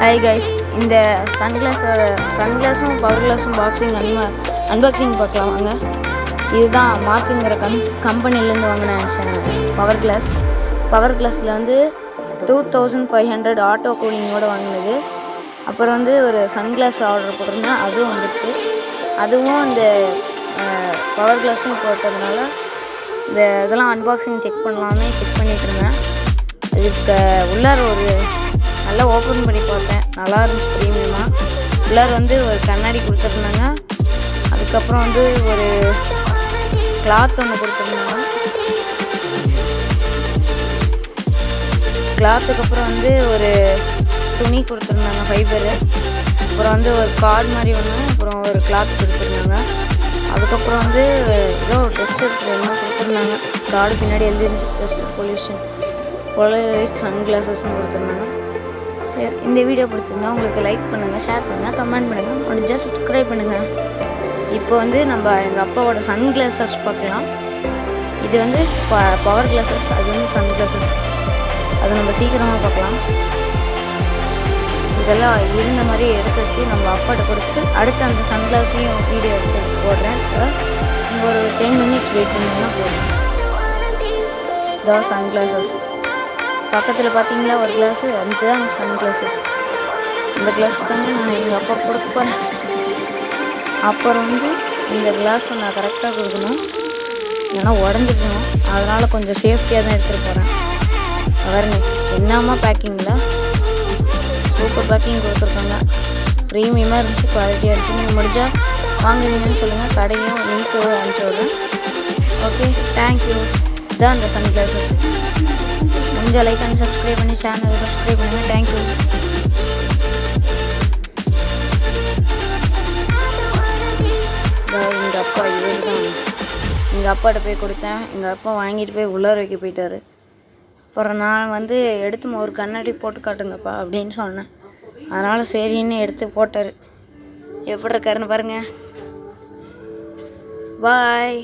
Hi guys, இந்த சன்கிளாஸும் power கிளாஸும் unboxing பார்க்கலாம் வாங்க. இதுதான் மார்க்குங்கிற கம்பெனிலேருந்து வாங்கினேன் பவர் கிளாஸில் வந்து 2500 ஆட்டோ கூலிங்கோடு வாங்கினது. அப்புறம் வந்து ஒரு சன்கிளாஸ் ஆர்டர் போட்டிருந்தேன், அதுவும் வந்துடுச்சு. அதுவும் இந்த பவர் கிளாஸும் போட்டதுனால இதெல்லாம் அன்பாக்சிங் செக் பண்ணிகிட்டு இருந்தேன். இதுக்கு உள்ளார ஒரு நல்லா ஓப்பன் பண்ணி பார்த்தேன், நல்லா இருந்துச்சு. ப்ரீமியமாக உள்ளார வந்து ஒரு கண்ணாடி கொடுத்துருந்தாங்க. அதுக்கப்புறம் வந்து ஒரு கிளாத் ஒன்று கொடுத்துருந்தாங்க. கிளாத்துக்கப்புறம் வந்து ஒரு துணி கொடுத்துருந்தாங்க, ஃபைபரு. அப்புறம் வந்து ஒரு கார்டு மாதிரி ஒன்று, அப்புறம் ஒரு கிளாத் கொடுத்துருந்தாங்க. அதுக்கப்புறம் வந்து ஏதோ டெஸ்டர் என்னமோ கொடுத்துருந்தாங்க. கார்டு பின்னாடி எழுதிருந்துச்சு டெஸ்டர் போலரைஸ்ட் சன்கிளாஸஸ்ன்னு கொடுத்துருந்தாங்க. சரி, இந்த வீடியோ பிடிச்சிருந்தா உங்களுக்கு லைக் பண்ணுங்கள், ஷேர் பண்ணுங்கள், கமெண்ட் பண்ணுங்கள், முடிஞ்சால் சப்ஸ்கிரைப் பண்ணுங்கள். இப்போ வந்து நம்ம எங்கள் அப்பாவோட சன்கிளாஸஸ் பார்க்கலாம். இது வந்து பவர் கிளாஸஸ், அது வந்து சன்கிளாஸஸ். அதை நம்ம சீக்கிரமாக பார்க்கலாம். இதெல்லாம் இருந்த மாதிரி எடுத்து வச்சு நம்ம அப்பாட்ட கொடுத்துட்டு அடுத்து அந்த சன்கிளாஸையும் வீடியோ எடுத்து போடுறேன். ஒரு 10 மினிட்ஸ் வெயிட் பண்ணிங்கன்னா போதும். இதான் சன்கிளாஸஸ். பக்கத்தில் பார்த்தீங்களா ஒரு கிளாஸு, அதுதான் சன்கிளாஸஸ். இந்த கிளாஸ் தாங்க நான் எங்கள் அப்பா கொடுக்க போகிறேன். அப்புறம் வந்து இந்த கிளாஸை நான் கரெக்டாக கொடுக்கணும், ஏன்னா உடஞ்சிக்கணும். அதனால் கொஞ்சம் சேஃப்டியாக தான் எடுத்துகிட்டு போகிறேன். பாருங்க என்னம்மா பேக்கிங்கில் சூப்பர் பேக்கிங் கொடுத்துருக்காங்க. ப்ரீமியமாக இருந்துச்சு, குவாலிட்டியாக இருந்துச்சு. நீங்கள் முடிஞ்சால் வாங்குவீங்கன்னு சொல்லுங்கள், கடையும் லிங்க் அனுப்பிச்சி விடுறேன். Okay, thank you. இதான் அந்த சன்கிளாஸஸ். முடிஞ்சால் லைக் அண்ட் சப்ஸ்கிரைப் பண்ணி சேனலை சப்ஸ்கிரைப் பண்ணுங்கள். தேங்க்யூ. எங்கள் அப்பா இவர் தான். எங்கள் அப்பாட்ட போய் கொடுத்தேன், எங்கள் அப்பா வாங்கிட்டு போய் உள்ளார வைக்க போயிட்டார். அப்புறம் நான் வந்து எடுத்து ஒரு கண்ணாடி போட்டு காட்டுங்கப்பா அப்படின்னு சொன்னேன். அதனால் சரின்னு எடுத்து போட்டார். எப்படி இருக்காருன்னு பாருங்கள். பாய்.